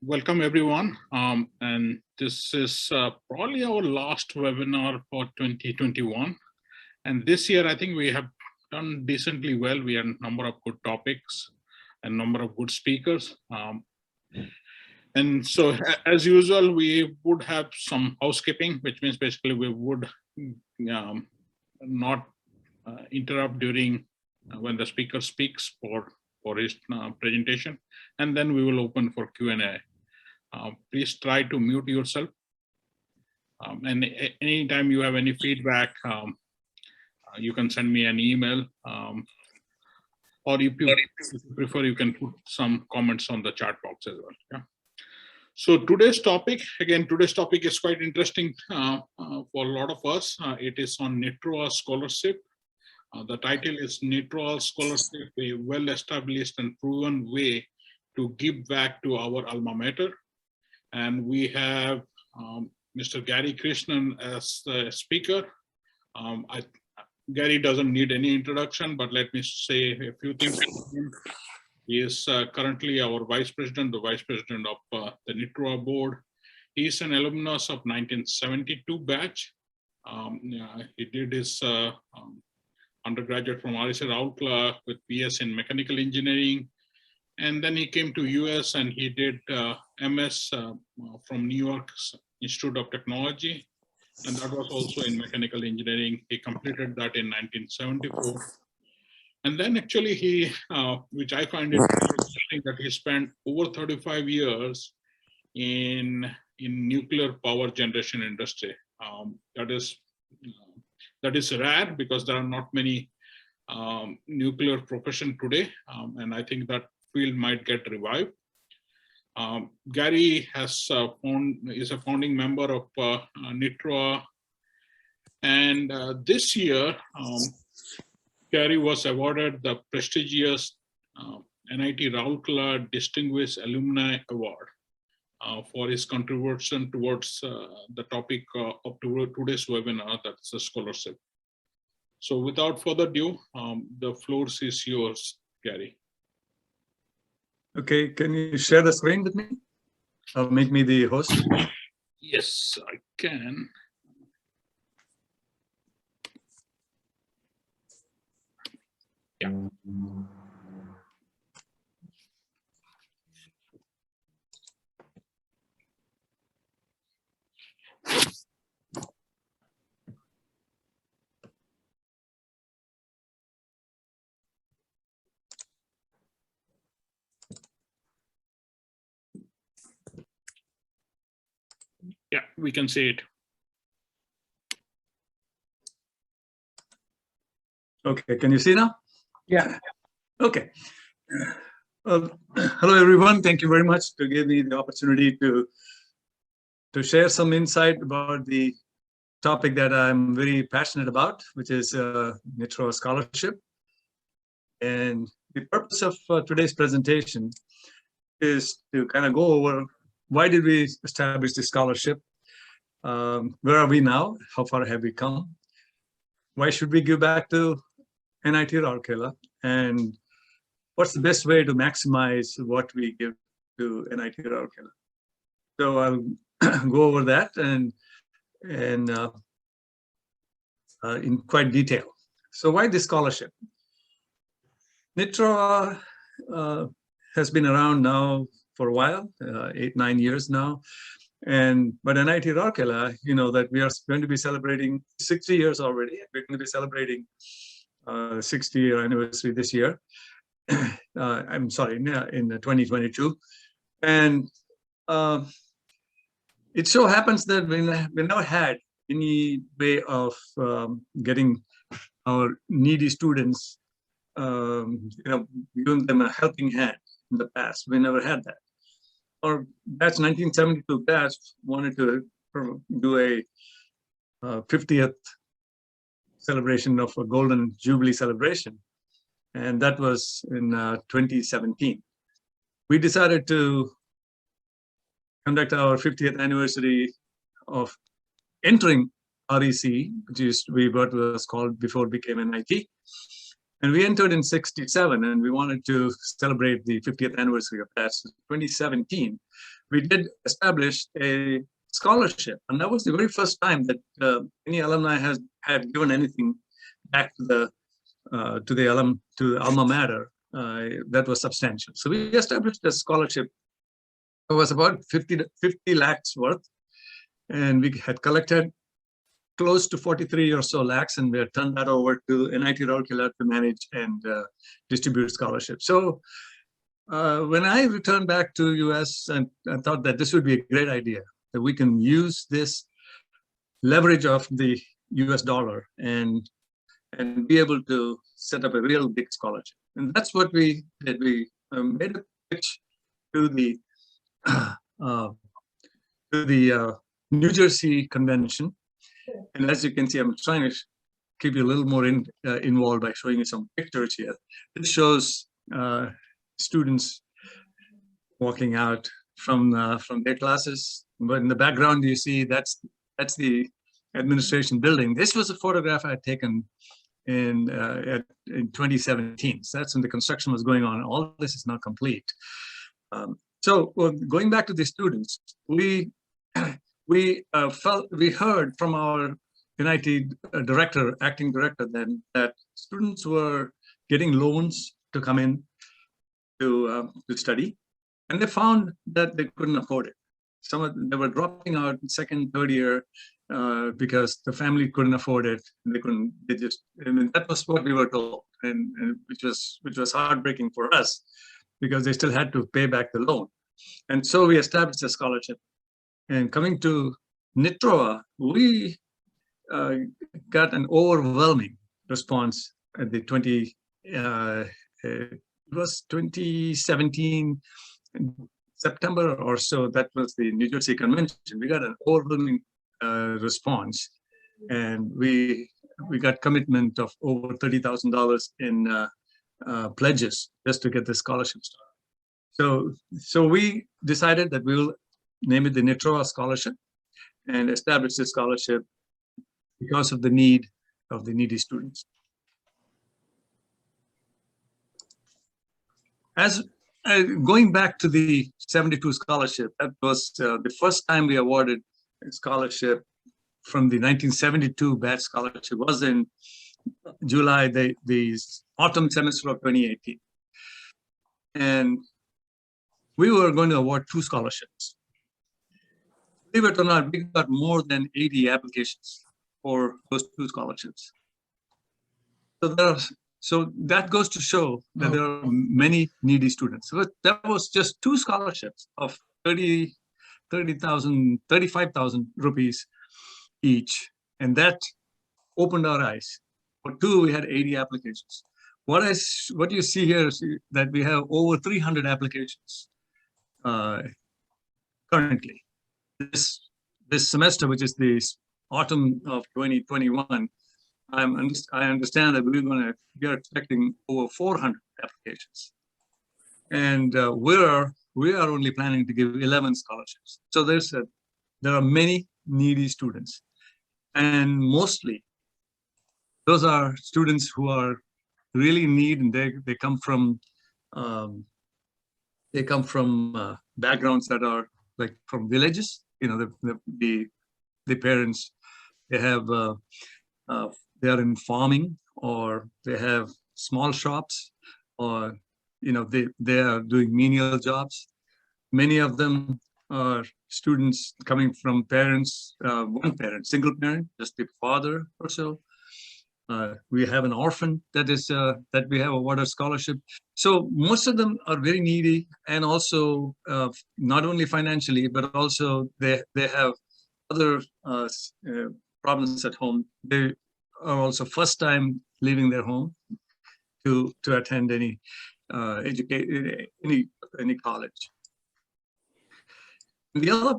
Welcome everyone, and this is probably our last webinar for 2021. And this year, I think we have done decently well. We had a number of good topics and number of good speakers. And so, as usual, we would have some housekeeping, which means basically we would not interrupt during when the speaker speaks for his presentation, and then we will open for Q&A. Please try to mute yourself. And anytime you have any feedback, you can send me an email, or if you prefer, you can put some comments on the chat box as well. Yeah. So today's topic is quite interesting for a lot of us. It is on NITROAA Scholarship. The title is NITROAA Scholarship, a well-established and proven way to give back to our alma mater. And we have Mr. Gary Krishnan as the speaker. Gary doesn't need any introduction, but let me say a few things. He is currently our vice president, the vice president of the NITROAA board. He is an alumnus of 1972 batch. He did his undergraduate from REC Rourkela with PS in mechanical engineering. And then he came to US and he did MS from New York Institute of Technology. And that was also in mechanical engineering. He completed that in 1974. And then actually he, which I find it interesting, that he spent over 35 years in nuclear power generation industry. That is rare because there are not many nuclear profession today. And I think that field might get revived. Gary is a founding member of NITROAA, and this year Gary was awarded the prestigious NIT Rourkela Distinguished Alumni Award for his contribution towards the topic of today's webinar, that's the scholarship. So without further ado, the floor is yours, Gary. Okay, can you share the screen with me? Or make me the host? Yes, I can. Yeah. Yeah, we can see it. Okay, can you see now? Yeah. Okay. Hello, everyone. Thank you very much to give me the opportunity to share some insight about the topic that I'm very passionate about, which is NITROAA Scholarship. And the purpose of today's presentation is to kind of go over why did we establish this scholarship? Where are we now? How far have we come? Why should we give back to NIT Rourkela? And what's the best way to maximize what we give to NIT Rourkela? So I'll go over that and in quite detail. So why this scholarship? NITROAA has been around now for a while, 8-9 years now. But NIT Rourkela, you know that we are going to be celebrating 60 years already. We're going to be celebrating 60-year anniversary this year. I'm sorry, in 2022. And it so happens that we never had any way of getting our needy students, giving them a helping hand in the past. We never had that. Or batch 1972 batch wanted to do a 50th celebration of a golden jubilee celebration, and that was in 2017. We decided to conduct our 50th anniversary of entering REC, which is what was called before it became NIT, And we entered in 67, and we wanted to celebrate the 50th anniversary of that. So 2017, we did establish a scholarship. And that was the very first time that any alumni had given anything back to Alma Mater that was substantial. So we established a scholarship. It was about 50 lakhs worth. And we had collected close to 43 or so lakhs, and we had turned that over to NIT Rourkela to manage and distribute scholarships. So when I returned back to US, and I thought that this would be a great idea, that we can use this leverage of the US dollar and be able to set up a real big scholarship. And that's what we did. We made a pitch to the New Jersey convention. And as you can see, I'm trying to keep you a little more involved by showing you some pictures here. This shows students walking out from their classes. But in the background, you see that's the administration building. This was a photograph I had taken in 2017. So that's when the construction was going on. All this is now complete. So going back to the students, we heard from our NIT acting director then, that students were getting loans to come in to study, and they found that they couldn't afford it. Some of them, they were dropping out in second, third year because the family couldn't afford it. They couldn't. That was what we were told, and which was heartbreaking for us, because they still had to pay back the loan. And so we established a scholarship. And coming to NITROAA, we got an overwhelming response at the 2017 September or so. That was the New Jersey convention. We got an overwhelming response, and we got commitment of over $30,000 in pledges just to get the scholarship started. So we decided that we will name it the NITROAA Scholarship and establish this scholarship because of the need of the needy students. As going back to the 72 scholarship, that was the first time we awarded a scholarship from the 1972 batch scholarship. Was in July, the autumn semester of 2018. And we were going to award 2 scholarships. Believe it or not, we got more than 80 applications for those 2 scholarships. So that goes to show that there are many needy students. So that was just 2 scholarships of 35,000 rupees each, and that opened our eyes. For 2, we had 80 applications. What you see here is that we have over 300 applications currently. This semester, which is the autumn of 2021, I understand that we are expecting over 400 applications, and we are only planning to give 11 scholarships. So there are many needy students, and mostly those are students who are really in need, and they come from backgrounds that are like from villages. The parents, they are in farming, or they have small shops, or they are doing menial jobs. Many of them are students coming from parents, one parent, single parent, just the father or so. We have an orphan that we have awarded scholarship. So most of them are very needy, and also not only financially, but also they have other problems at home. They are also first time leaving their home to attend any college. The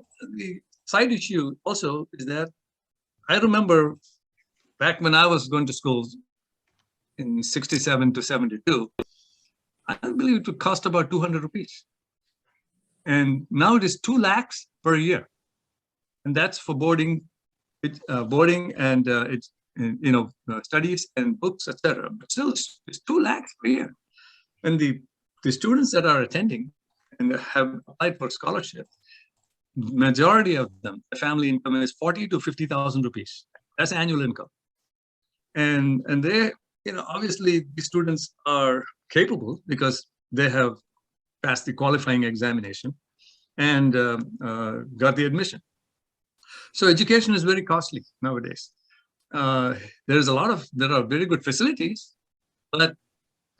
side issue also is that I remember back when I was going to school in 67 to 72, I believe it would cost about 200 rupees. And now it is 2 lakhs per year. And that's for boarding and studies and books, etc. But still, it's 2 lakhs per year. And the students that are attending and have applied for scholarship, majority of them, the family income is 40 to 50,000 rupees. That's annual income. And they, obviously the students are capable because they have passed the qualifying examination and got the admission. So education is very costly nowadays. There are very good facilities, but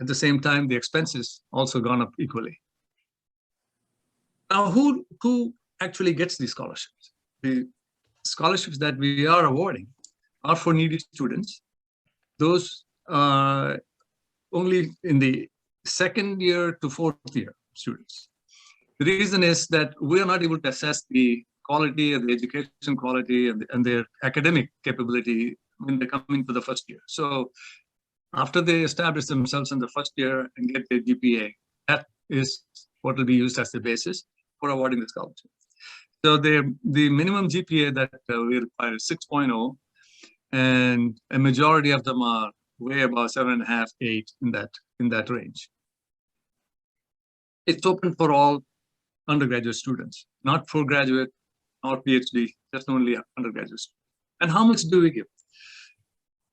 at the same time, the expenses also gone up equally. Now, who actually gets these scholarships? The scholarships that we are awarding are for needy students. Those only in the 2nd year to 4th year students. The reason is that we are not able to assess the quality of the education quality and their academic capability when they come into the 1st year. So after they establish themselves in the 1st year and get their GPA, that is what will be used as the basis for awarding the scholarship. So the minimum GPA that we require is 6.0, and a majority of them are way above 7.5, 8 in that range. It's open for all undergraduate students, not for graduate or PhD, just only undergraduates. And how much do we give?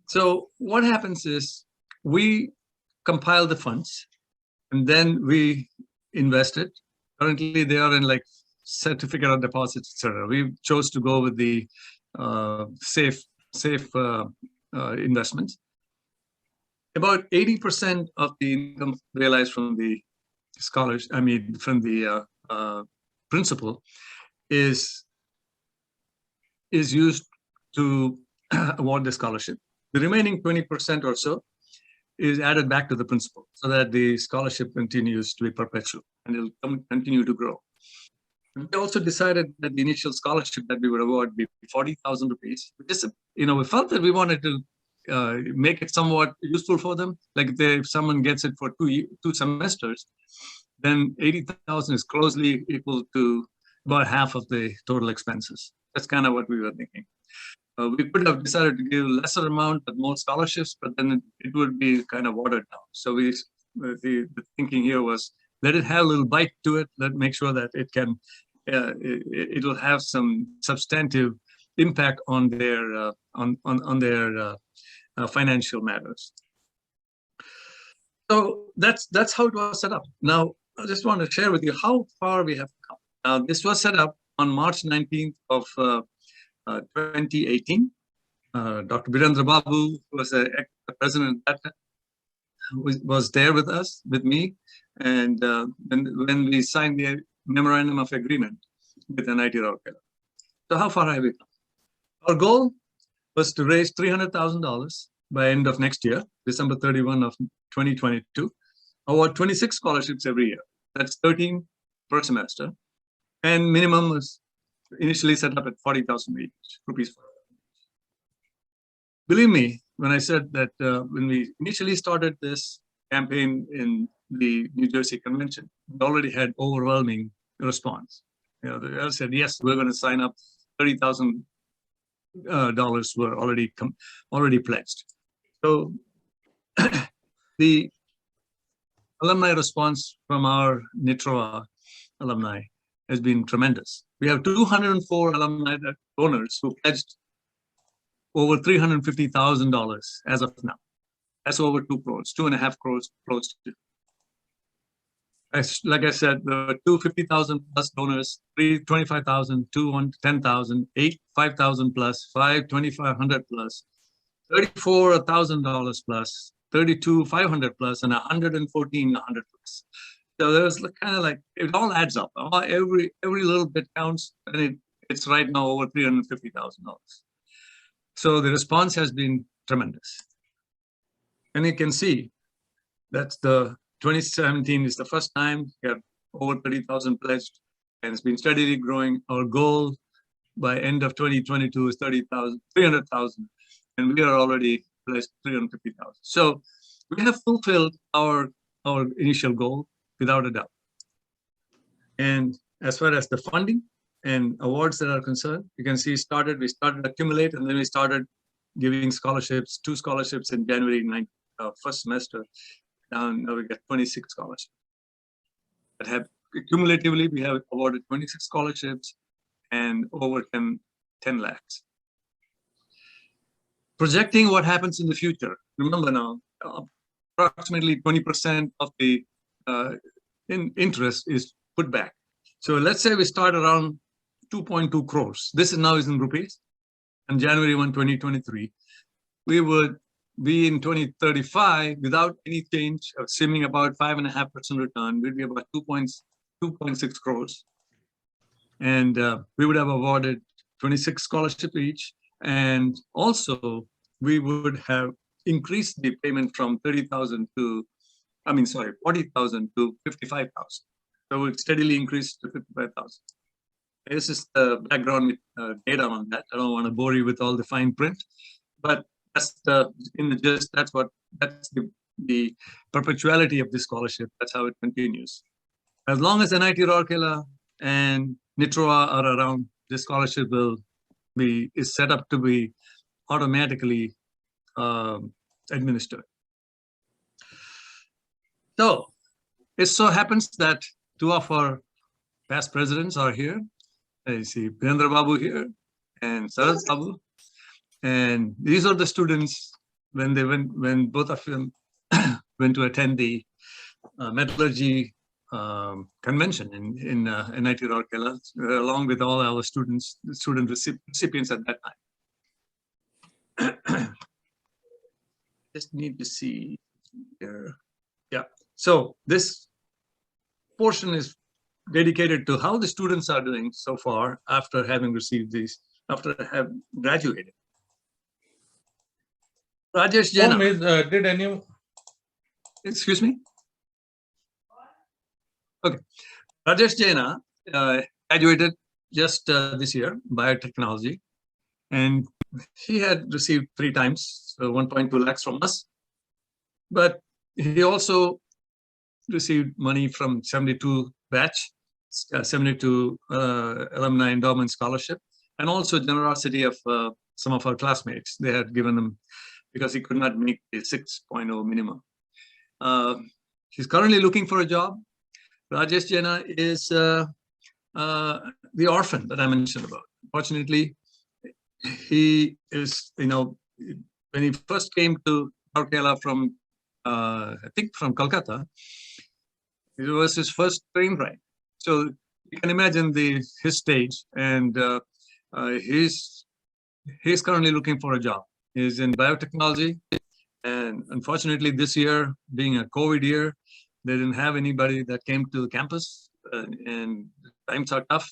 So what happens is we compile the funds and then we invest it. Currently, they are in like certificate of deposits, etc. We chose to go with the safe investments. About 80% of the income realized from the scholars, from the principal, is used to award the scholarship. The remaining 20% or so is added back to the principal so that the scholarship continues to be perpetual and it'll continue to grow. We also decided that the initial scholarship that we would award be 40,000 rupees. We felt that we wanted to make it somewhat useful for them. Like if someone gets it for two semesters, then 80,000 is closely equal to about half of the total expenses. That's kind of what we were thinking. We could have decided to give lesser amount but more scholarships, but then it would be kind of watered down. So the thinking here was let it have a little bite to it. Let's make sure that it can it will have some substantive impact on their financial matters. So that's how it was set up. Now I just want to share with you how far we have come. Now this was set up on March 19th of 2018. Dr. Birendra Babu, who was the president at that time, was there with me, and when we signed the memorandum of agreement with NIT Rourkela. So how far have we come? Our goal was to raise $300,000 by end of next year, December 31 of 2022, award 26 scholarships every year. That's 13 per semester, and minimum was initially set up at 40,000 rupees. Believe me, when I said that when we initially started this campaign in the New Jersey convention, we already had overwhelming response. They said, yes, we're going to sign up. $30,000 were already pledged. So the alumni response from our NITROAA alumni has been tremendous. We have 204 alumni donors who pledged over $350,000 as of now. That's over 2 crores, 2.5 crores close to. Like I said, there were 250,000 plus donors, 25,000, 10,000, 5,000 plus, 2,500 plus, $34,000 plus, 500 plus, and 100 plus. So there's kind of like, it all adds up. Every little bit counts, and it's right now over $350,000. So the response has been tremendous. And you can see that's the 2017 is the first time we have over 30,000 pledged, and it's been steadily growing. Our goal by end of 2022 is 300,000, and we are already pledged 350,000. So we have fulfilled our initial goal without a doubt. And as far as the funding and awards that are concerned, you can see we started accumulate, and then we started giving scholarships, 2 scholarships in January first semester. Now we get 26 scholarships. That have cumulatively, we have awarded 26 scholarships and over 10 lakhs. Projecting what happens in the future. Remember now, approximately 20% of the interest is put back. So let's say we start around 2.2 crores. This is now in rupees. On January 1, 2023, we would be in 2035 without any change, assuming about 5.5% return, we'd be about 2.6 crores. And we would have awarded 26 scholarships each. And also we would have increased the payment from 40,000 to 55,000. So it steadily increased to 55,000. This is the background data on that. I don't want to bore you with all the fine print, but that's the perpetuality of this scholarship. That's how it continues. As long as NIT Rourkela and NITROAA are around, this scholarship is set up to be automatically administered. So it so happens that 2 of our past presidents are here. I see Birendra Babu here and Sarad Babu. And these are the students when both of them went to attend the metallurgy convention in NIT Rourkela, along with all our student recipients at that time. Just need to see here. Yeah. So this portion is dedicated to how the students are doing so far after having received these, after having graduated. Rajesh Jaina. Did any? Excuse me? Okay. Rajesh Jaina graduated just this year, biotechnology, and he had received 3 times, so 1.2 lakhs from us. But he also received money from 72 batch, 72 alumni endowment scholarship, and also generosity of some of our classmates. They had given him, because he could not make the 6.0 minimum. He's currently looking for a job. Rajesh Jaina is the orphan that I mentioned about. Fortunately, he is, when he first came to Rourkela from, I think from Kolkata, it was his first train ride. So you can imagine his stage, and he's currently looking for a job. He's in biotechnology, and unfortunately this year, being a COVID year, they didn't have anybody that came to the campus, and times are tough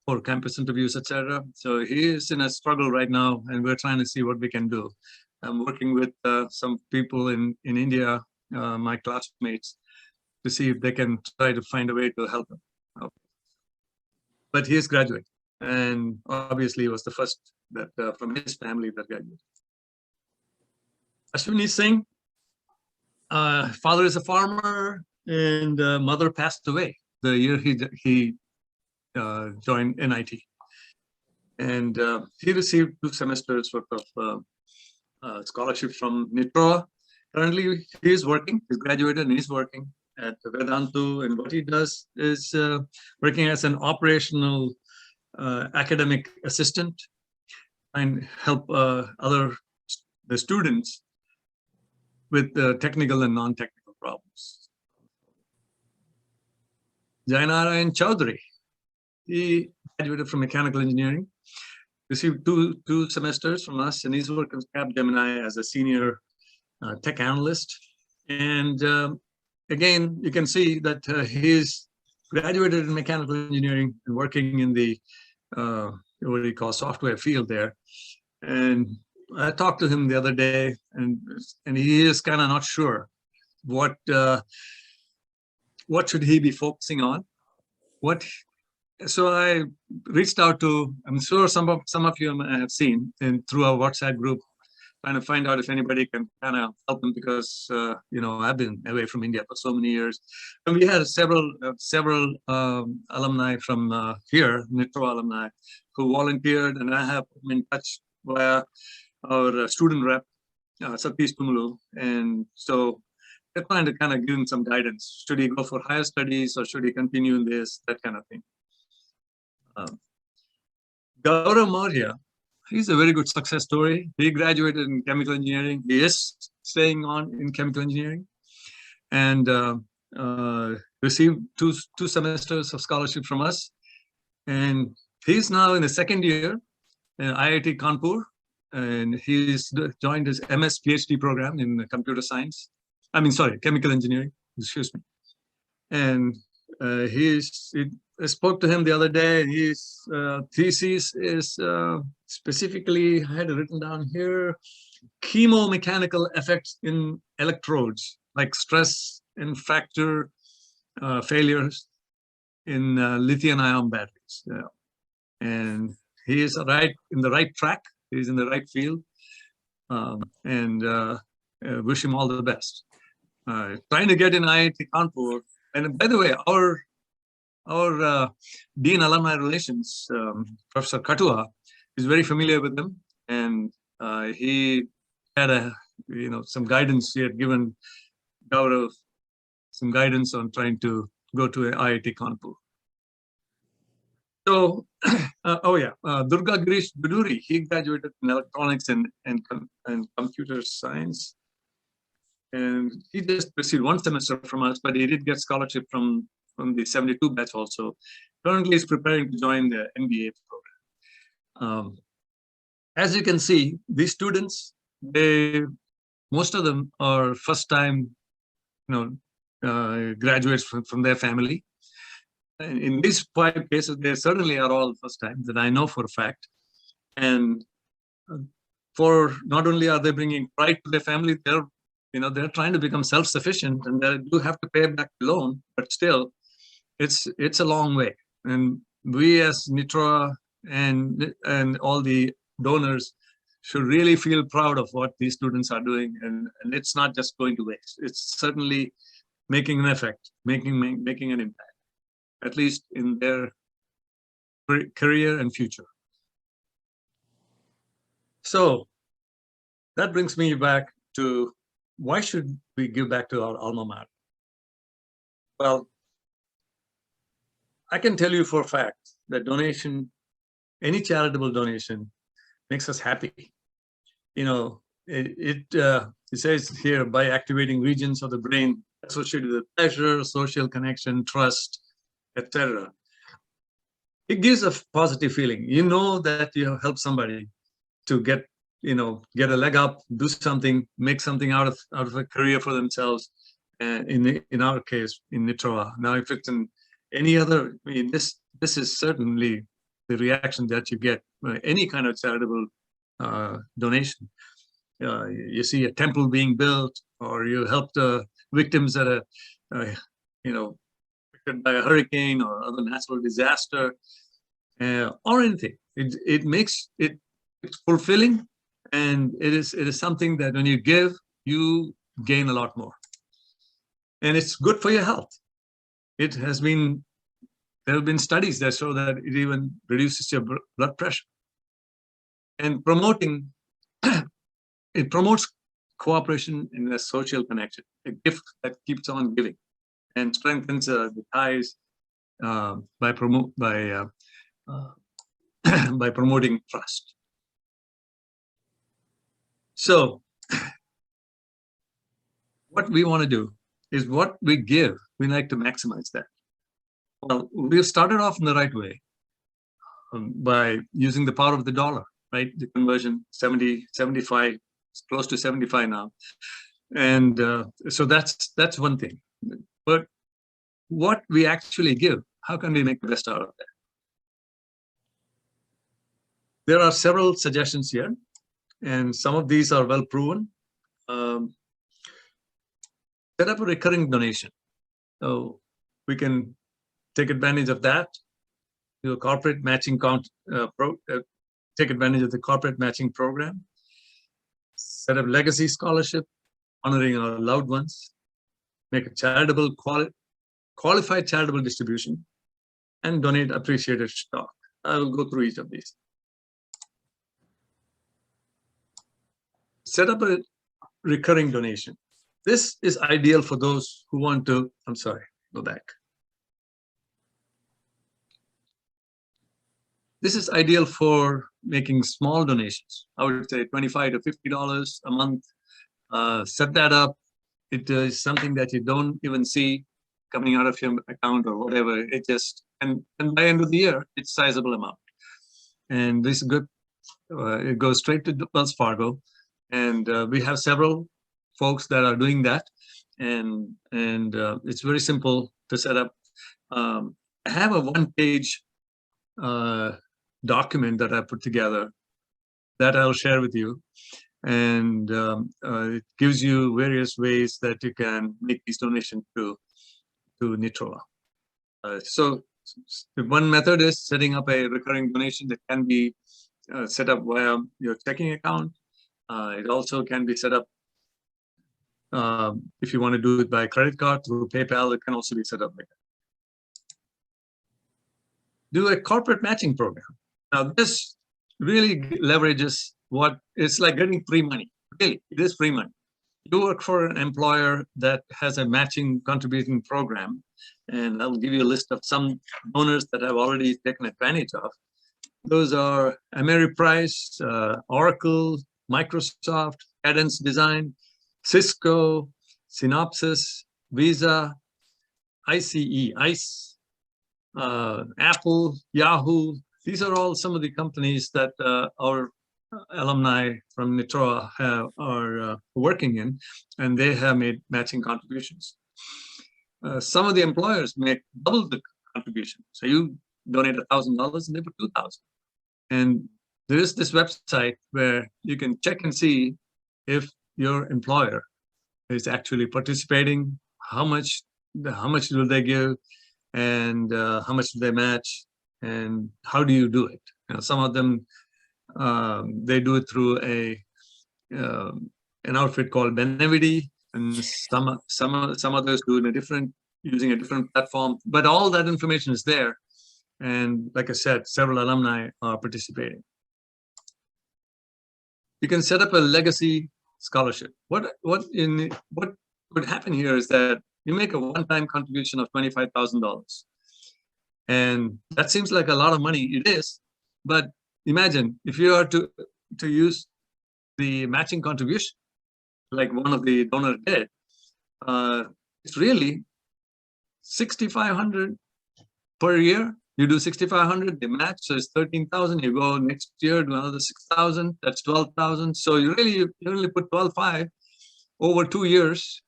for campus interviews, etc. So he is in a struggle right now, and we're trying to see what we can do. I'm working with some people in India, my classmates, to see if they can try to find a way to help him. But he is graduate, and obviously he was the first that from his family that graduated. Ashwini Singh, father is a farmer, and mother passed away the year he joined NIT. And he received 2 semesters worth of scholarship from NITROAA. Currently, he is working. He's graduated and he's working at Vedantu. And what he does is working as an operational academic assistant and help the students with technical and non-technical problems. Ainarayan Chowdhary, he graduated from mechanical engineering, received two semesters from us, and he's working with Capgemini as a senior tech analyst. And again, you can see that he's graduated in mechanical engineering and working in the what do you call software field there. And I talked to him the other day, and he is kind of not sure what should he be focusing on. So I reached out to, I'm sure some of you have seen through our WhatsApp group, trying to find out if anybody can kind of help him, because I've been away from India for so many years, and we had several alumni from here, NITROAA alumni, who volunteered, and I have been in touch via our student rep, Satish Tumulu. And so they're trying to kind of give him some guidance. Should he go for higher studies or should he continue in this, that kind of thing. Gaurav Maurya, he's a very good success story. He graduated in chemical engineering. He is staying on in chemical engineering and received two semesters of scholarship from us. And he's now in the second year in IIT Kanpur, and he's joined his MS PhD program in computer science. Chemical engineering, excuse me. And I spoke to him the other day. His thesis is specifically, I had it written down here, chemomechanical effects in electrodes, like stress and fracture failures in lithium-ion batteries. And he is in the right track. He's in the right field. Wish him all the best. Trying to get in IIT Kanpur. And by the way, our Dean Alumni Relations, Professor Katua, is very familiar with him. And he had some guidance. He had given Gaurav some guidance on trying to go to IIT Kanpur. So, Durga Girish Guduri, he graduated in electronics and computer science. And he just received one semester from us, but he did get scholarship from the 72 batch also. Currently, he's preparing to join the MBA program. As you can see, these students, most of them are first-time, graduates from their family. And in these 5 cases, they certainly are all first time that I know for a fact. And for not only are they bringing pride to their family, they're trying to become self-sufficient, and they do have to pay back the loan, but still, it's a long way. And we as NITROAA and all the donors should really feel proud of what these students are doing, and it's not just going to waste. It's certainly making an effect, making an impact, at least in their career and future. So that brings me back to why should we give back to our alma mater? Well, I can tell you for a fact that donation, any charitable donation, makes us happy. It says here, by activating regions of the brain associated with pleasure, social connection, trust, etc. It gives a positive feeling. You know that you have helped somebody to get a leg up, do something, make something out of a career for themselves. In our case, in NITROAA. Now, if it's in any other, this is certainly the reaction that you get any kind of charitable donation. You see a temple being built, or you help the victims that are, affected by a hurricane or other natural disaster, or anything. It's fulfilling, and it is something that when you give, you gain a lot more, and it's good for your health. There have been studies that show that it even reduces your blood pressure, and it promotes cooperation and a social connection, a gift that keeps on giving and strengthens the ties by promoting trust. So what we want to do is what we give, we like to maximize that. Well, we've started off in the right way by using the power of the dollar, right? The conversion, 70, 75, it's close to 75 now. And so that's one thing. But what we actually give, how can we make the best out of that? There are several suggestions here, and some of these are well proven. Set up a recurring donation. So we can take advantage of that. Do a corporate matching take advantage of the corporate matching program. Set up legacy scholarship, honoring our loved ones. Make a charitable qualified charitable distribution, and donate appreciated stock. I will go through each of these. set up a recurring donation. This is ideal for those who want to, I'm sorry, go back. This is ideal for making small donations. I would say $25 to $50 a month. Set that up. It is something that you don't even see coming out of your account or whatever. It just, and by end of the year, it's a sizable amount. And this is good. It goes straight to Wells Fargo. And we have several folks that are doing that. And it's very simple to set up. I have a one-page document that I put together that I'll share with you. And it gives you various ways that you can make these donations to NITROAA. So one method is setting up a recurring donation that can be set up via your checking account. It also can be set up if you want to do it by credit card through PayPal. It can also be set up like that. Do a corporate matching program. Now this really leverages what it's like getting free money. Really, it is free money. You work for an employer that has a matching contributing program, and I'll give you a list of some donors that I've already taken advantage of. Those are Ameriprise, Oracle, Microsoft, Cadence Design, Cisco, Synopsys, Visa, ICE, Apple, Yahoo. These are all some of the companies that our alumni from NITROAA are working in, and they have made matching contributions. Some of the employers make double the contribution. So you donate $1,000 and they put $2,000. And there is this website where you can check and see if your employer is actually participating, how much do they give, and how much do they match, and how do you do it? You know, some of them they do it through an outfit called Benevity, and some others do it using a different platform. But all that information is there, and like I said, several alumni are participating. You can set up a legacy scholarship. What would happen here is that you make a one-time contribution of $25,000, and that seems like a lot of money. It is, but imagine if you are to use the matching contribution, like one of the donors did. It's really $6,500 per year. You do $6,500, they match, so it's $13,000. You go next year, do another $6,000. That's $12,000. So you only put $12,500 over 2 years,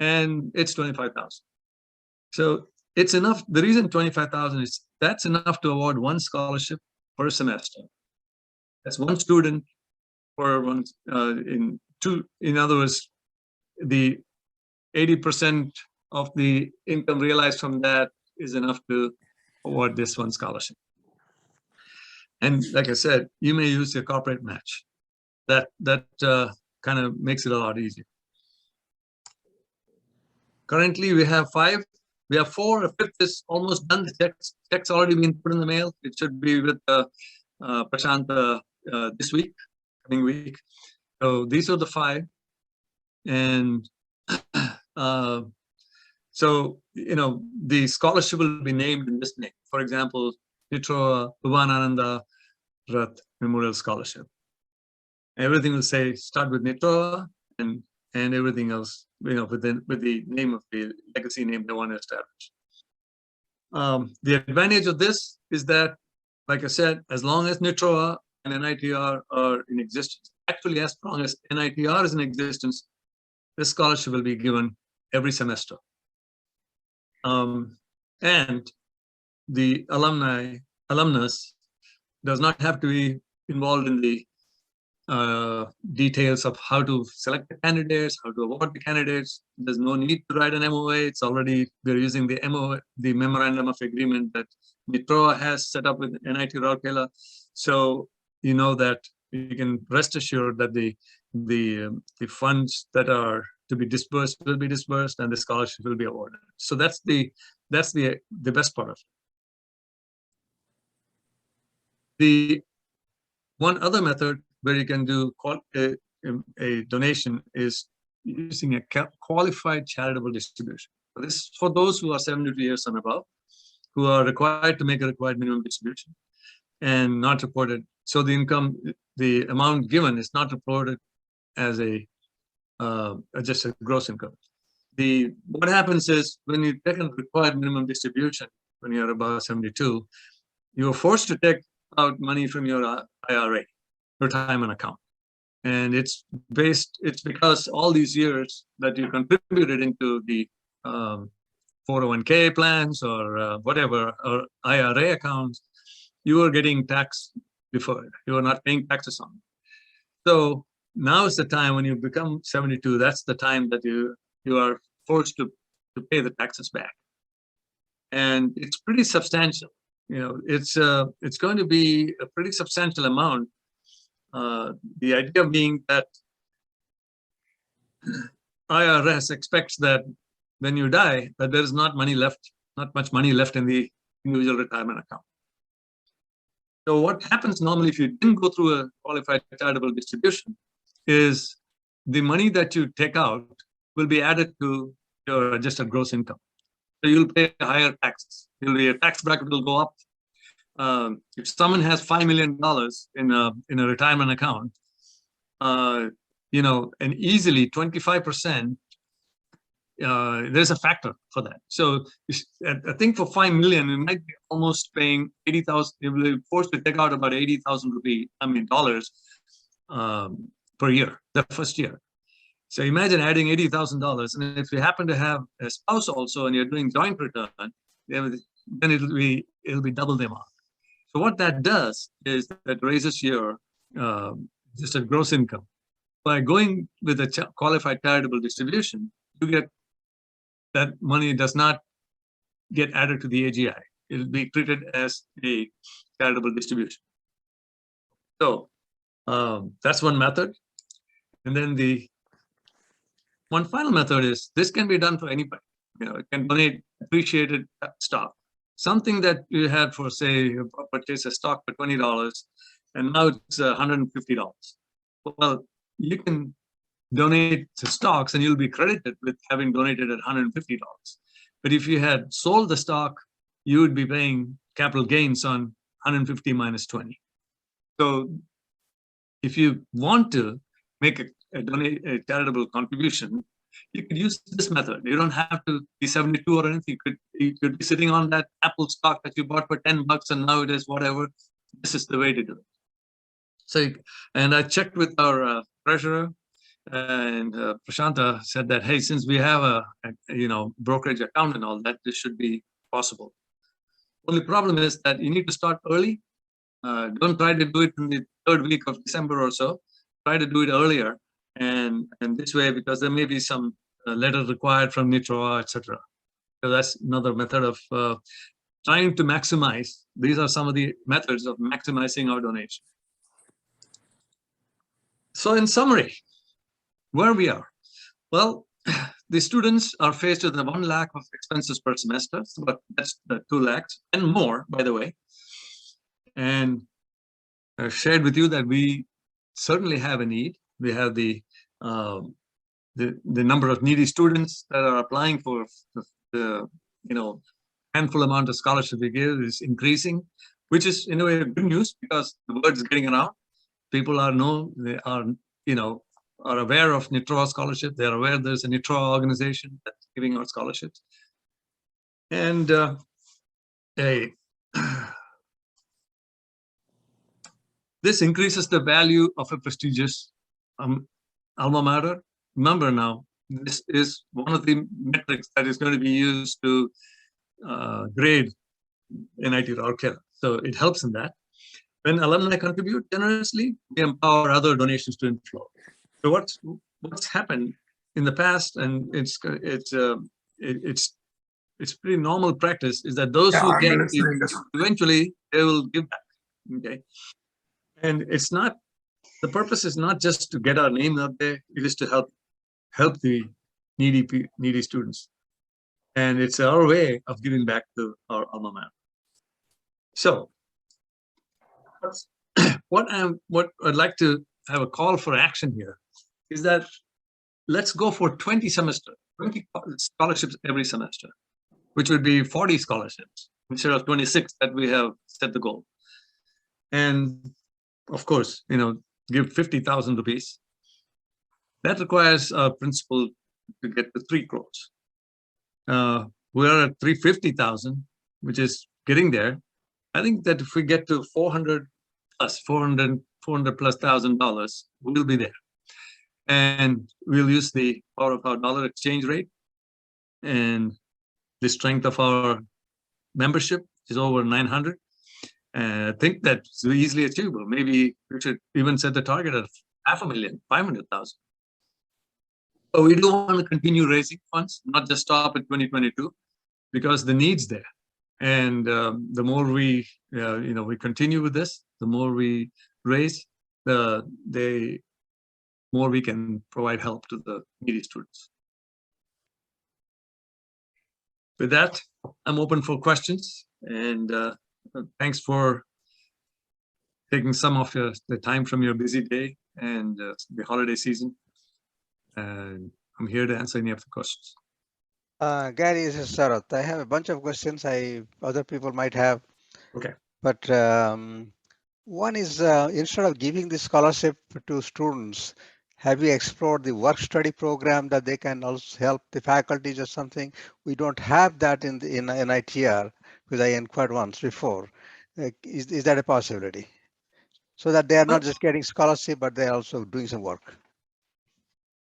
and it's $25,000. So it's enough. The reason $25,000 is that's enough to award one scholarship per semester. That's one student for one. In other words, the 80% of the income realized from that is enough to award this one scholarship. And like I said, you may use your corporate match. That kind of makes it a lot easier. Currently, we have 5. We have 4. A 5th is almost done. The check's already been put in the mail. It should be with Prashant this week, coming week. So these are the 5. And so, the scholarship will be named in this name. For example, NITROAA Bhuvanananda Rath Memorial Scholarship. Everything will say start with NITROAA and everything else, with the name of the legacy name they want to establish. The advantage of this is that, like I said, as long as NITROAA and NITR are in existence, actually as long as NITR is in existence, this scholarship will be given every semester. And the alumnus does not have to be involved in the details of how to select the candidates, how to award the candidates. There's no need to write an MOA. It's already, we're using the MOA, the Memorandum of Agreement that NITROAA has set up with NIT Rourkela. So you know that you can rest assured that the funds that are to be disbursed will be disbursed, and the scholarship will be awarded. So that's the best part of it. The one other method where you can do a donation is using a qualified charitable distribution. So this is for those who are 72 years and above, who are required to make a required minimum distribution and not reported. So the income, the amount given is not reported as a just a gross income. What happens is when you take a required minimum distribution, when you're above 72, you're forced to take out money from your IRA, retirement account. And it's because all these years that you contributed into the 401k plans or whatever, or IRA accounts, you are getting tax deferred. You are not paying taxes on it. So now is the time when you become 72, that's the time that you are forced to pay the taxes back. And it's pretty substantial. It's going to be a pretty substantial amount. The idea being that IRS expects that when you die, that there is not much money left in the individual retirement account. So what happens normally if you didn't go through a qualified charitable distribution is the money that you take out will be added to your adjusted gross income. So you'll pay higher taxes. Your tax bracket will go up. If someone has $5 million in a retirement account, and easily 25%, there's a factor for that. So I think for $5 million, you might be almost paying 80,000. You'll be forced to take out about 80,000 dollars per year, the first year. So imagine adding $80,000, and if you happen to have a spouse also, and you're doing joint return, then it'll be double the amount. So what that does is that raises your just a gross income. By going with a qualified charitable distribution, you get that money does not get added to the AGI. It will be treated as a charitable distribution. So that's one method. And then the one final method is this can be done for anybody. It can donate appreciated stock. Something that you had for, say, you purchase a stock for $20, and now it's $150. Well, you can donate to stocks, and you'll be credited with having donated at $150. But if you had sold the stock, you would be paying capital gains on 150 minus 20. So if you want to make a charitable contribution, you could use this method. You don't have to be 72 or anything. You could be sitting on that Apple stock that you bought for $10 and now it is whatever. This is the way to do it. So, and I checked with our treasurer, and Prashanta said that, hey, since we have a brokerage account and all that, this should be possible. Only problem is that you need to start early. Don't try to do it in the third week of December or so. Try to do it earlier, and this way, because there may be some letter required from NITROAA, etc. So that's another method of trying to maximize. These are some of the methods of maximizing our donation. So in summary, where we are, well, the students are faced with 1 lakh of expenses per semester, but that's 2 lakhs and more, by the way. And I shared with you that we certainly have a need. We have the number of needy students that are applying for the handful amount of scholarship we give is increasing, which is in a way good news because the word is getting around. People are aware of NITROAA Scholarship. They're aware there's a NITROAA organization that's giving out scholarships. And this increases the value of a prestigious alma mater. Remember now, this is one of the metrics that is going to be used to grade NIT Rourkela. So it helps in that. When alumni contribute generously, we empower other donations to inflow. So what's happened in the past, and it's pretty normal practice, is that those who get eventually they will give back. Okay, and it's not, the purpose is not just to get our name out there; it is to help the needy students, and it's our way of giving back to our alma mater. So, what I'd like to have a call for action here is that let's go for 20 scholarships every semester, which would be 40 scholarships instead of 26 that we have set the goal. And of course, give 50,000 rupees. That requires a principal to get to 3 crores. We're at 350,000, which is getting there. I think that if we get to 400 plus $400,000, we'll be there. And we'll use the power of our dollar exchange rate and the strength of our membership is over 900. I think that's easily achievable. Maybe we should even set the target at 500,000, 500,000. But we do want to continue raising funds, not just stop at 2022, because the need's there. And the more we, we continue with this, the more we raise, the more we can provide help to the needy students. With that, I'm open for questions, and thanks for taking some of the time from your busy day and the holiday season. And I'm here to answer any of the questions. Gary, this is Sarath. I have a bunch of questions other people might have. Okay. But one is, instead of giving the scholarship to students, have you explored the work study program that they can also help the faculties or something? We don't have that in NITR, because I inquired once before. Is that a possibility? So that they are not just getting scholarship, but they're also doing some work.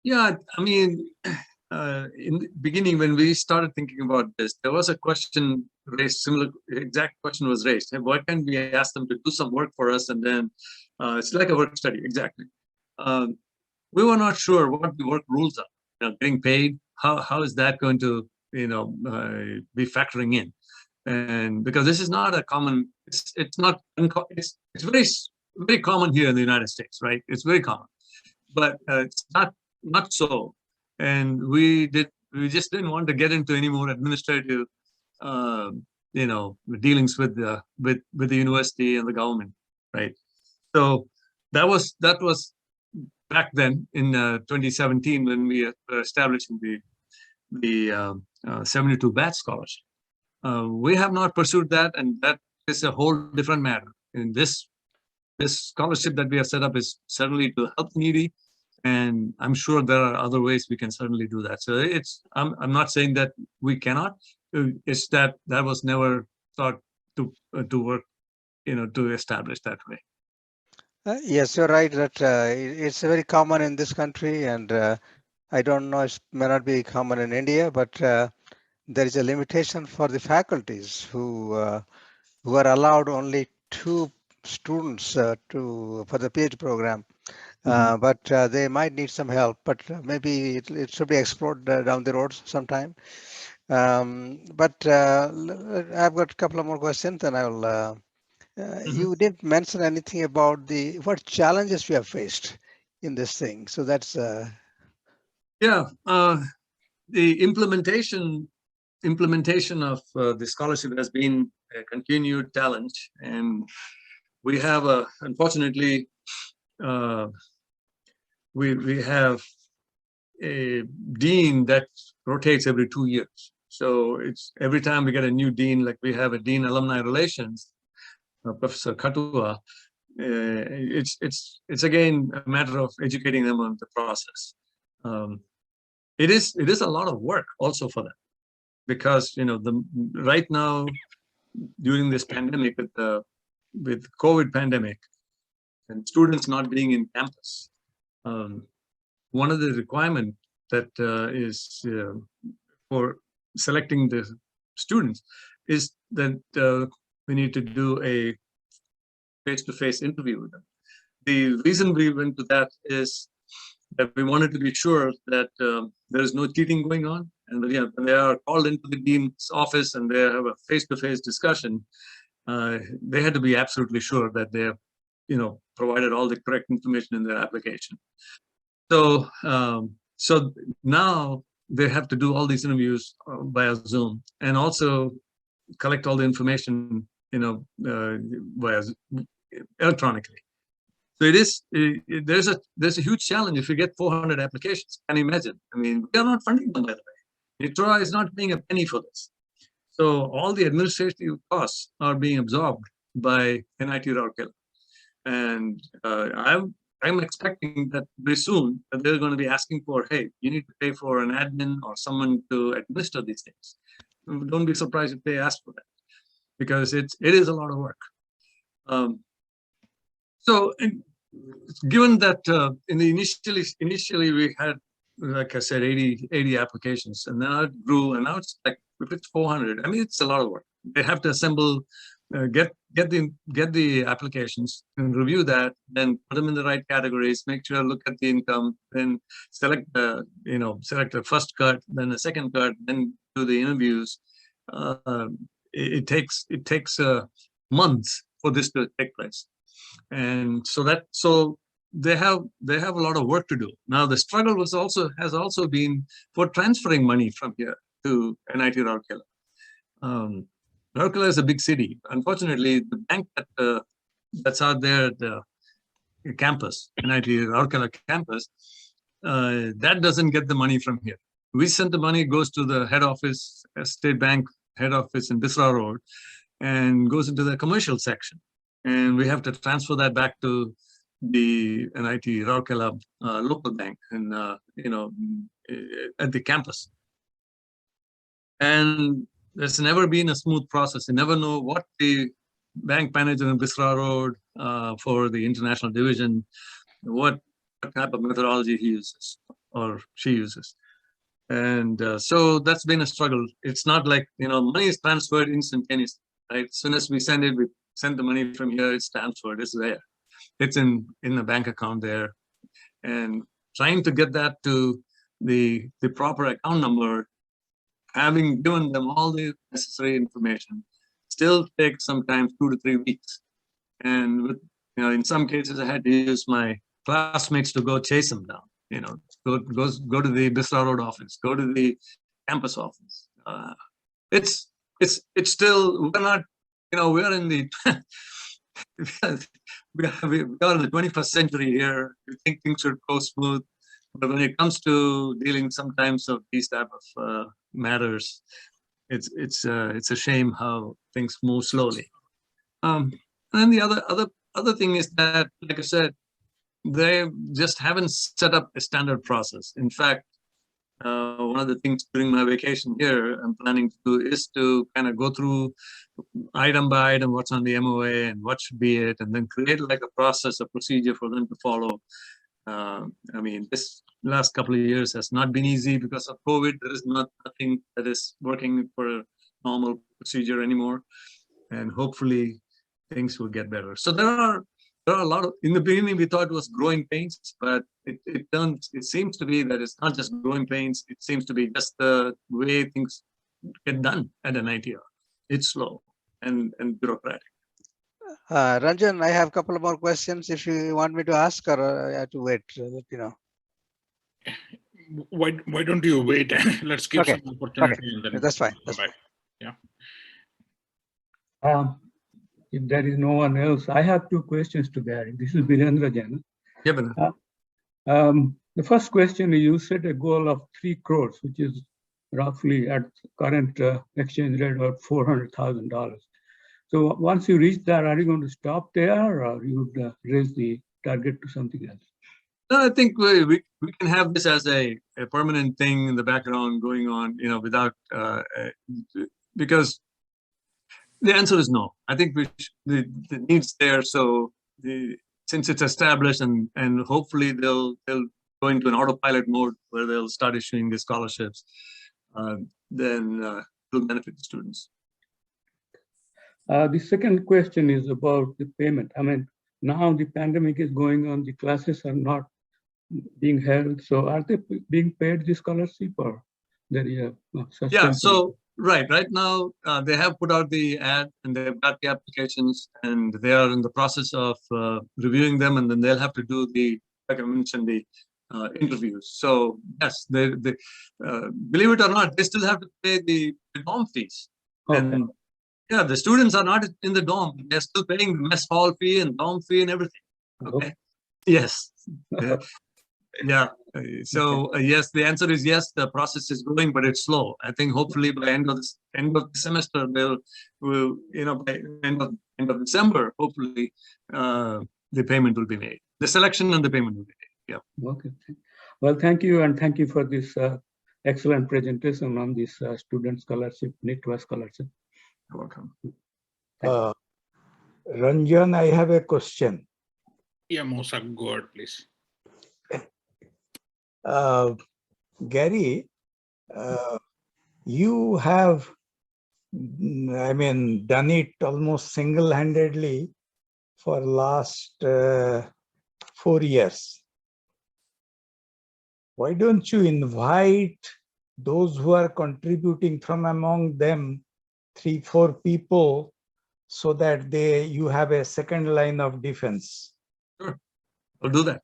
Yeah, I mean, in the beginning, when we started thinking about this, there was a question raised, exact question was raised. Hey, why can't we ask them to do some work for us? And then it's like a work study, exactly. We were not sure what the work rules are. Getting paid, how is that going to, be factoring in? And because this is not a common, it's very, very common here in the United States, right? It's very common, but it's not so. And we just didn't want to get into any more administrative, dealings with the university and the government, right? So that was back then in 2017 when we were establishing the 72 batch scholarship. We have not pursued that, and that is a whole different matter. And this scholarship that we have set up is certainly to help needy. And I'm sure there are other ways we can certainly do that. So I'm not saying that we cannot. It's that was never thought to work, to establish that way. Yes, you're right that it's very common in this country, and I don't know, it may not be common in India, but there is a limitation for the faculties who are allowed only 2 students for the PhD program. But they might need some help, but maybe it should be explored down the road sometime. But I've got a couple of more questions, and I will. You didn't mention anything about what challenges we have faced in this thing. So that's. Yeah, the implementation of the scholarship has been a continued challenge, and we have unfortunately. We have a dean that rotates every 2 years. So it's every time we get a new dean, like we have a dean alumni relations, Professor Katua. It's again a matter of educating them on the process. It is a lot of work also for them, because right now during this pandemic with COVID pandemic and students not being in campus. One of the requirements that is for selecting the students is that we need to do a face-to-face interview with them. The reason we went to that is that we wanted to be sure that there is no cheating going on, and when they are called into the dean's office and they have a face-to-face discussion, they had to be absolutely sure that they have provided all the correct information in their application. So, so now they have to do all these interviews via Zoom, and also collect all the information, via electronically. So it is, there's a huge challenge if you get 400 applications. Can you imagine? I mean, we are not funding them, by the way. NITROAA is not paying a penny for this. So all the administrative costs are being absorbed by NIT Rourkela. And I'm expecting that very soon that they're going to be asking for, hey, you need to pay for an admin or someone to administer these things. Don't be surprised if they ask for that, because it is a lot of work. So given that initially we had, like I said, 80 applications, and now it grew, and now it's like, if it's 400, I mean, it's a lot of work. They have to assemble, get the applications and review that, then put them in the right categories, make sure, look at the income, then select the first cut, then the second cut, then do the interviews. It takes months for this to take place. And so they have a lot of work to do. Now the struggle has also been for transferring money from here to NIT Rourkela. Rourkela is a big city. Unfortunately, the bank that's out there at the campus, NIT Rourkela campus, that doesn't get the money from here. We send the money, goes to the head office, State Bank head office in Bisra Road, and goes into the commercial section. And we have to transfer that back to the NIT Rourkela local bank, and at the campus. And there's never been a smooth process. You never know what the bank manager in Bisra Road for the international division, what type of methodology he uses or she uses. And so that's been a struggle. It's not like, money is transferred instantaneously, right? As soon as we send it, we send the money from here, it's transferred, it's there. It's in the bank account there. And trying to get that to the proper account number, having given them all the necessary information, still takes sometimes 2 to 3 weeks. And with, in some cases, I had to use my classmates to go chase them down. Go to the Bisra Road office, go to the campus office. It's still, we're not, we're in the we are in the 21st century here. We think things should go smooth, but when it comes to dealing sometimes of these type of matters, it's a shame how things move slowly. And then the other thing is that, like I said, they just haven't set up a standard process. In fact, one of the things during my vacation here I'm planning to do is to kind of go through item by item what's on the MOA and what should be it, and then create like a process, a procedure for them to follow. I mean, this last couple of years has not been easy because of COVID. There is nothing that is working for a normal procedure anymore, and hopefully things will get better. So there are a lot of, in the beginning we thought it was growing pains, but it seems to be that it's not just growing pains. It seems to be just the way things get done at an ITR. It's slow and bureaucratic. Ranjan, I have a couple of more questions if you want me to ask, or I have to wait. Let you know. Why don't you wait? Let's give some opportunity. Okay. And then That's fine. That's fine. Yeah. If there is no one else, I have 2 questions to Gary. This is Birendra Jain. Yeah, the first question is, you set a goal of 3 crores, which is roughly at current exchange rate about $400,000. So once you reach that, are you going to stop there, or you would raise the target to something else? No, I think we can have this as a permanent thing in the background going on, without because the answer is no. I think the need's there. So since it's established, and hopefully they'll go into an autopilot mode where they'll start issuing the scholarships, then it'll benefit the students. The second question is about the payment. I mean, now the pandemic is going on, the classes are not being held. So are they being paid the scholarship, or there is such? Yeah, so right now they have put out the ad and they've got the applications, and they are in the process of reviewing them, and then they'll have to do like I mentioned, the interviews. So yes, they believe it or not, they still have to pay the dorm fees. Okay. And yeah, the students are not in the dorm. They're still paying the mess hall fee and dorm fee and everything. Okay. Yes. Yeah. So yes, the answer is yes. The process is going, but it's slow. I think hopefully by end of the semester, will by end of December, hopefully the payment will be made. The selection and the payment will be made. Yeah. Okay. Well, thank you, and thank you for this excellent presentation on this student scholarship, NITROAA Scholarship. You're welcome. Ranjan, I have a question. Yeah, Mosa, go ahead, please. Gary, you have, done it almost single-handedly for last 4 years. Why don't you invite those who are contributing from among them, 3-4 people, so that you have a second line of defense? Sure, I'll do that.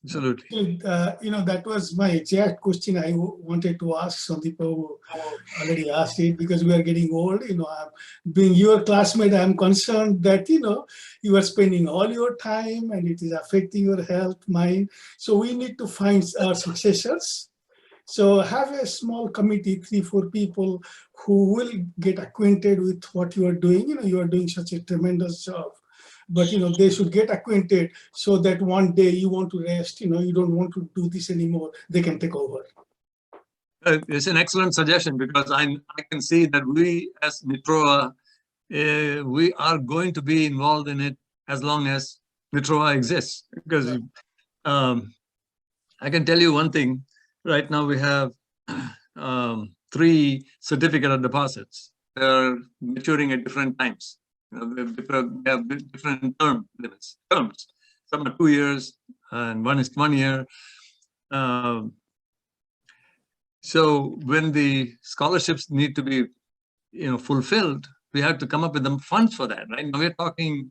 Absolutely. That was my exact question I wanted to ask. Sandeep already asked it, because we are getting old. Being your classmate, I'm concerned that, you are spending all your time and it is affecting your health, mind. So we need to find our successors. So have a small committee, 3-4 people who will get acquainted with what you are doing. You are doing such a tremendous job. But they should get acquainted so that one day you want to rest, you don't want to do this anymore, they can take over. It's an excellent suggestion, because I can see that we as NITROAA, we are going to be involved in it as long as NITROAA exists. Because I can tell you one thing, right now we have 3 certificate of deposits. They're maturing at different times. They have different terms. Some are 2 years and one is 1 year. So when the scholarships need to be, fulfilled, we have to come up with the funds for that. Right now we're talking,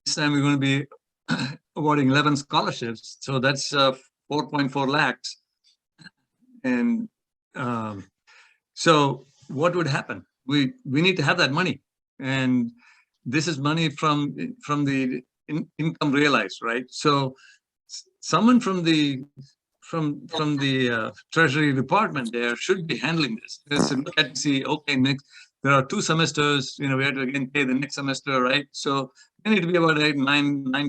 this time we're going to be awarding 11 scholarships. So that's 4.4 lakhs. And so what would happen? We need to have that money. And this is money from the income realized, right? So someone from the Treasury Department there should be handling this. There's a look at see, okay, next there are 2 semesters, we have to again pay the next semester, right? So there need to be about 9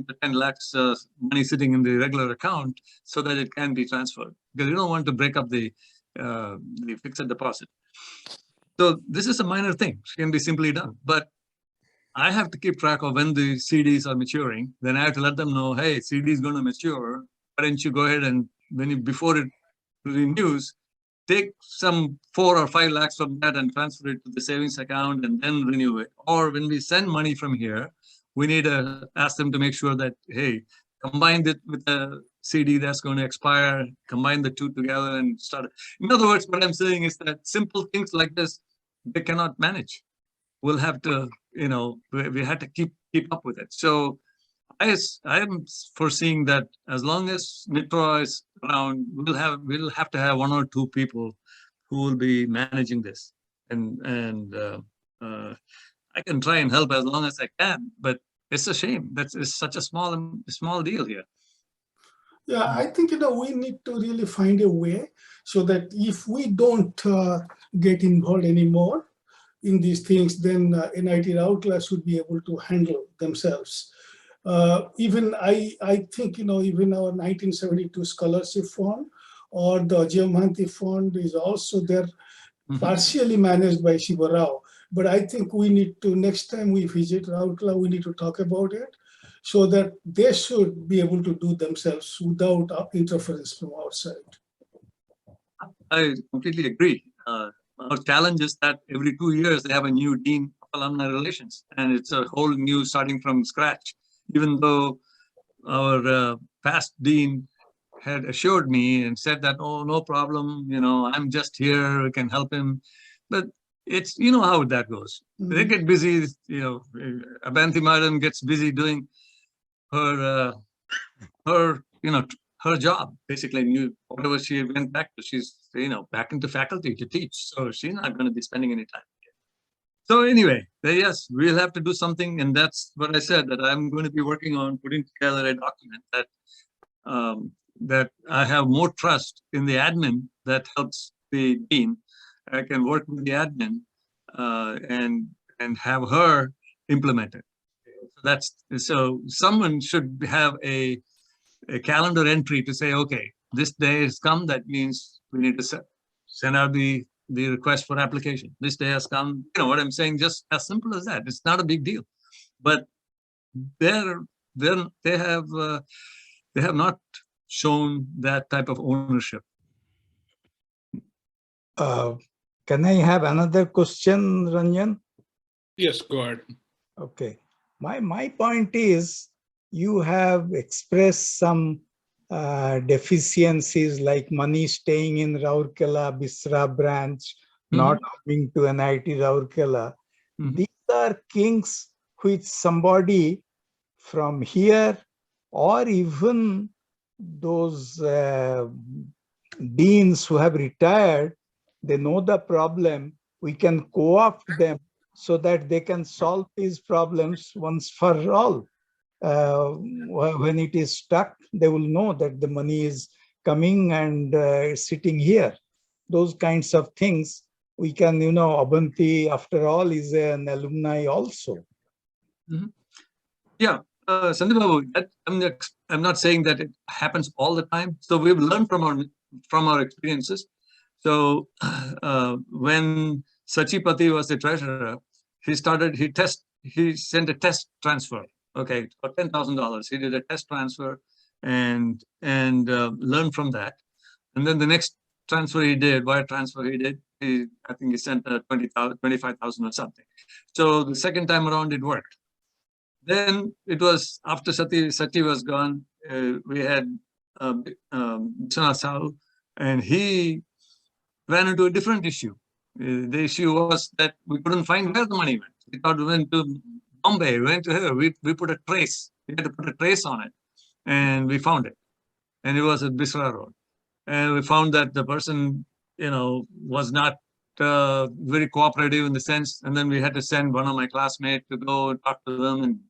to 10 lakhs money sitting in the regular account so that it can be transferred, because you don't want to break up the fixed deposit. So this is a minor thing, it can be simply done, but I have to keep track of when the CDs are maturing. Then I have to let them know, hey, CD is going to mature. Why don't you go ahead and before it renews, take some 4 or 5 lakhs from that and transfer it to the savings account and then renew it. Or when we send money from here, we need to ask them to make sure that, hey, combine it with a CD that's going to expire, combine the 2 together and start. In other words, what I'm saying is that simple things like this, they cannot manage. We'll have to, we had to keep up with it. So I am foreseeing that as long as NITROAA is around, we'll have to have 1 or 2 people who will be managing this, and I can try and help as long as I can. But it's a shame that it's such a small deal here. Yeah, I think we need to really find a way so that if we don't get involved anymore in these things, then NIT Rourkela should be able to handle themselves. Even I think, even our 1972 scholarship fund or the Ajay Mahanti fund is also there, partially managed by Shiva Rao. But I think we need to, next time we visit Rourkela, we need to talk about it so that they should be able to do themselves without interference from outside. I completely agree. Our challenge is that every 2 years they have a new dean of alumni relations, and it's a whole new starting from scratch. Even though our past dean had assured me and said that, oh, no problem, I'm just here, we can help him. But it's, how that goes. They get busy, Abanti Madam gets busy doing her job, basically. Whatever she went back to, she's, back into faculty to teach. So she's not going to be spending any time here. So anyway, yes, we'll have to do something, and that's what I said, that I'm going to be working on putting together a document that that I have more trust in the admin that helps the dean. I can work with the admin and have her implement it. So someone should have a calendar entry to say, okay, this day has come. That means we need to send out the request for application. This day has come. You know what I'm saying? Just as simple as that. It's not a big deal. But they have not shown that type of ownership. Can I have another question, Ranjan? Yes, go ahead. Okay. My point is, you have expressed some deficiencies like money staying in Rourkela, Bisra branch, not coming to NIT Rourkela. These are kinks which somebody from here or even those deans who have retired, they know the problem. We can co-opt them so that they can solve these problems once for all. When it is stuck, they will know that the money is coming and sitting here. Those kinds of things we can, Abanti, after all, is an alumni also. Yeah, Sandeep Babu, I'm not saying that it happens all the time. So we've learned from our experiences. So when Sachipati was the treasurer, he sent a test transfer. Okay, for $10,000. He did a test transfer and learned from that. And then the next transfer he did, wire transfer he did, I think he sent 25,000 or something. So the second time around it worked. Then it was after Sati was gone, we had Sahu, and he ran into a different issue. The issue was that we couldn't find where the money went. We thought we went to Bombay, we went to here. We put a trace. We had to put a trace on it, and we found it. And it was at Bisra Road. And we found that the person, was not very cooperative in the sense. And then we had to send one of my classmates to go and talk to them. And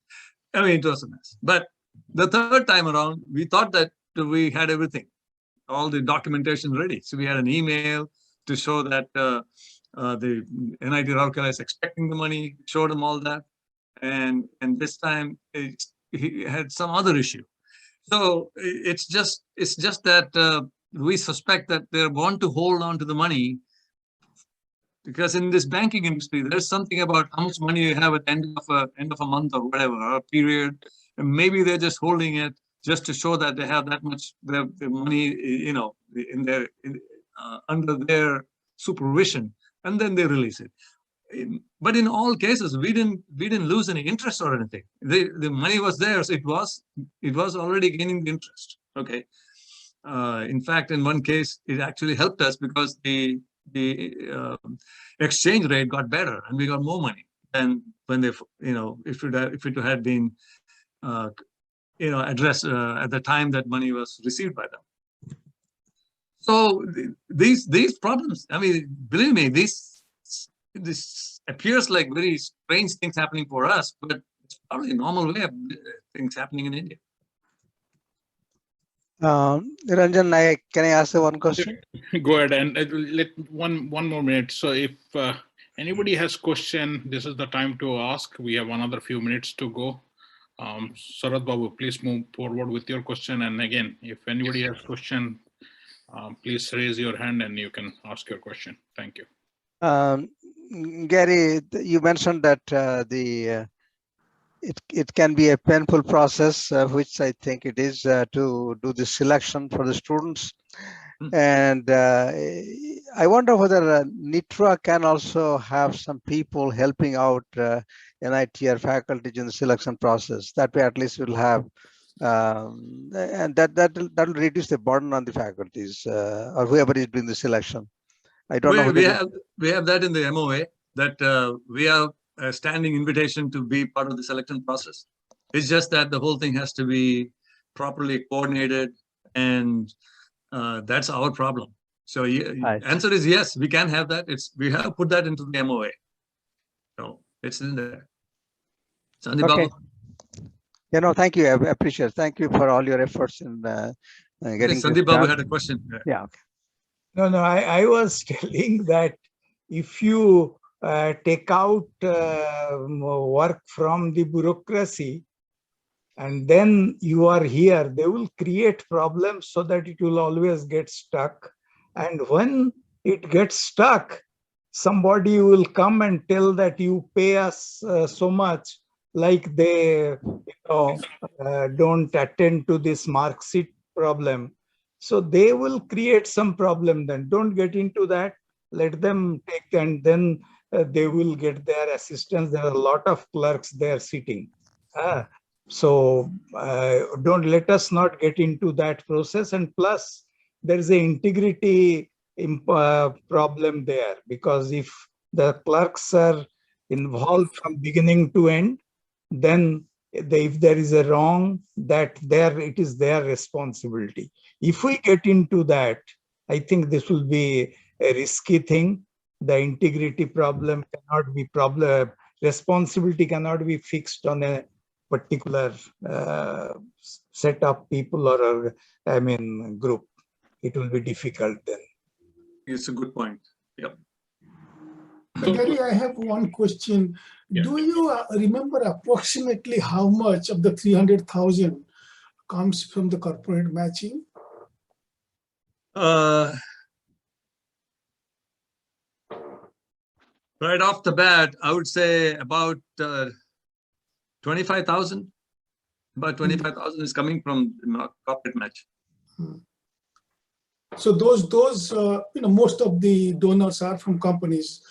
I mean, it was a mess. But the third time around, we thought that we had everything, all the documentation ready. So we had an email to show that the NIT Rourkela is expecting the money, showed them all that. And this time he had some other issue. So it's just that we suspect that they want to hold on to the money, because in this banking industry, there's something about how much money you have at the end of a month or whatever, or a period. And maybe they're just holding it just to show that they have that much the money, under their supervision, and then they release it. But in all cases, we didn't lose any interest or anything. The money was there, so it was already gaining the interest. Okay. In fact, in one case, it actually helped us because the exchange rate got better and we got more money than when they, if it had been, addressed at the time that money was received by them. So these problems, I mean, believe me, this appears like very strange things happening for us, but it's probably a normal way of things happening in India. Ranjan, can I ask you one question? Go ahead, and let one more minute. So if anybody has question, this is the time to ask. We have another few minutes to go. Sarath Babu, please move forward with your question. And again, if anybody has question, please raise your hand and you can ask your question. Thank you. Gary, you mentioned that it can be a painful process, which I think it is, to do the selection for the students. And I wonder whether NITROAA can also have some people helping out NITR faculty in the selection process. That way, at least we'll have, and that will reduce the burden on the faculties or whoever is doing the selection. I don't know. We have that in the MOA, that we have a standing invitation to be part of the selection process. It's just that the whole thing has to be properly coordinated, and that's our problem. So answer is yes, we can have that. We have put that into the MOA. So it's in there. Sandeep Okay. Babu. Thank you. I appreciate it. Thank you for all your efforts in getting Sandeep this Babu done. had a question. Yeah. Okay. No, I was telling that if you take out work from the bureaucracy and then you are here, they will create problems so that it will always get stuck. And when it gets stuck, somebody will come and tell that you pay us so much, like they don't attend to this mark sheet problem. So they will create some problem then. Don't get into that. Let them take, and then they will get their assistance. There are a lot of clerks there sitting. So don't let us not get into that process. And plus, there is an integrity problem there, because if the clerks are involved from beginning to end, then if there is a wrong, it is their responsibility. If we get into that, I think this will be a risky thing. The integrity problem cannot be responsibility cannot be fixed on a particular set of people or group. It will be difficult then. It's a good point. Yep. Gary, I have one question. Yeah. Do you remember approximately how much of the 300,000 comes from the corporate matching? Right off the bat, I would say about 25,000. About 25,000 is coming from corporate match. So those most of the donors are from companies.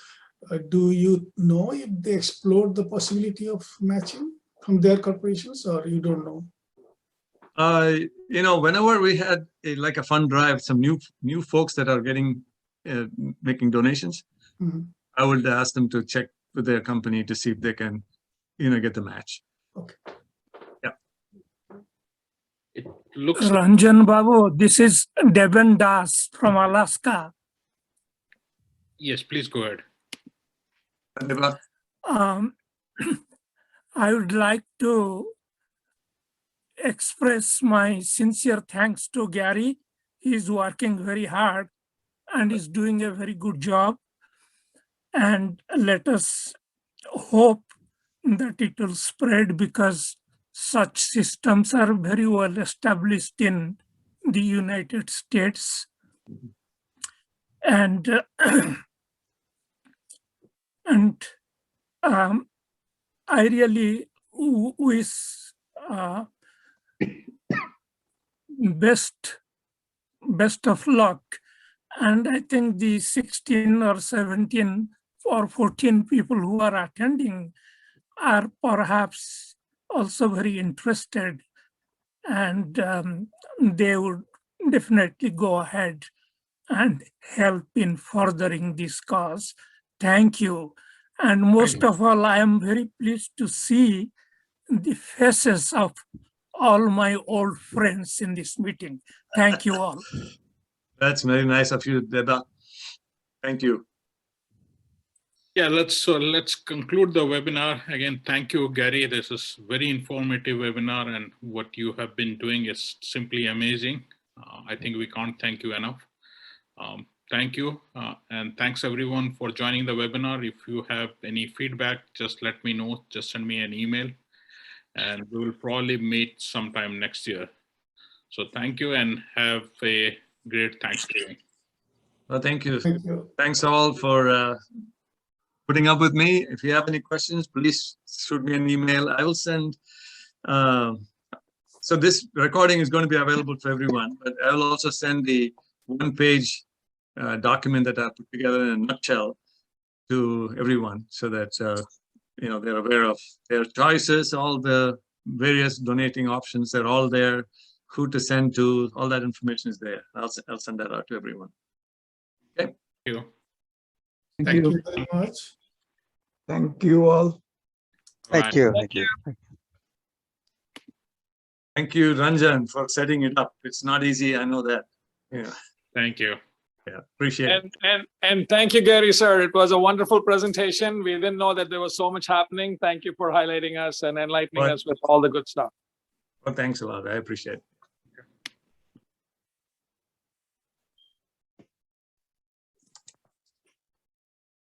Do you know if they explored the possibility of matching from their corporations, or you don't know? Whenever we had like a fund drive, some new folks that are making donations, I would ask them to check with their company to see if they can, get the match. Okay. Yeah. It looks Ranjan Babu, this is Devin Das from Alaska. Yes, please go ahead. I would like to express my sincere thanks to Gary. He's working very hard and is doing a very good job. And let us hope that it will spread, because such systems are very well established in the United States. And I really wish best of luck. And I think the 16 or 17 or 14 people who are attending are perhaps also very interested, and they would definitely go ahead and help in furthering this cause. Thank you. And most of all, I am very pleased to see the faces of all my old friends in this meeting. Thank you all. That's very nice of you, Deba. Thank you. Yeah, let's conclude the webinar. Again, thank you, Gary. This is very informative webinar, and what you have been doing is simply amazing. I think we can't thank you enough. Thank you, and thanks everyone for joining the webinar. If you have any feedback, just let me know. Just send me an email, and we will probably meet sometime next year. So thank you, and have a great Thanksgiving. Well, thank you. Thank you. Thanks all for putting up with me. If you have any questions, please shoot me an email. I will send. So this recording is going to be available for everyone, but I will also send the one-page document that I put together in a nutshell to everyone, so that they're aware of their choices, all the various donating options. They're all there. Who to send to, all that information is there. I'll send that out to everyone. Okay. Thank you. Thank you very much. Thank you all. Thank you. Thank you. Thank you, Ranjan, for setting it up. It's not easy. I know that. Yeah. Thank you. Yeah, appreciate it. And thank you, Gary, sir. It was a wonderful presentation. We didn't know that there was so much happening. Thank you for highlighting us and enlightening us with all the good stuff. Well, thanks a lot. I appreciate it.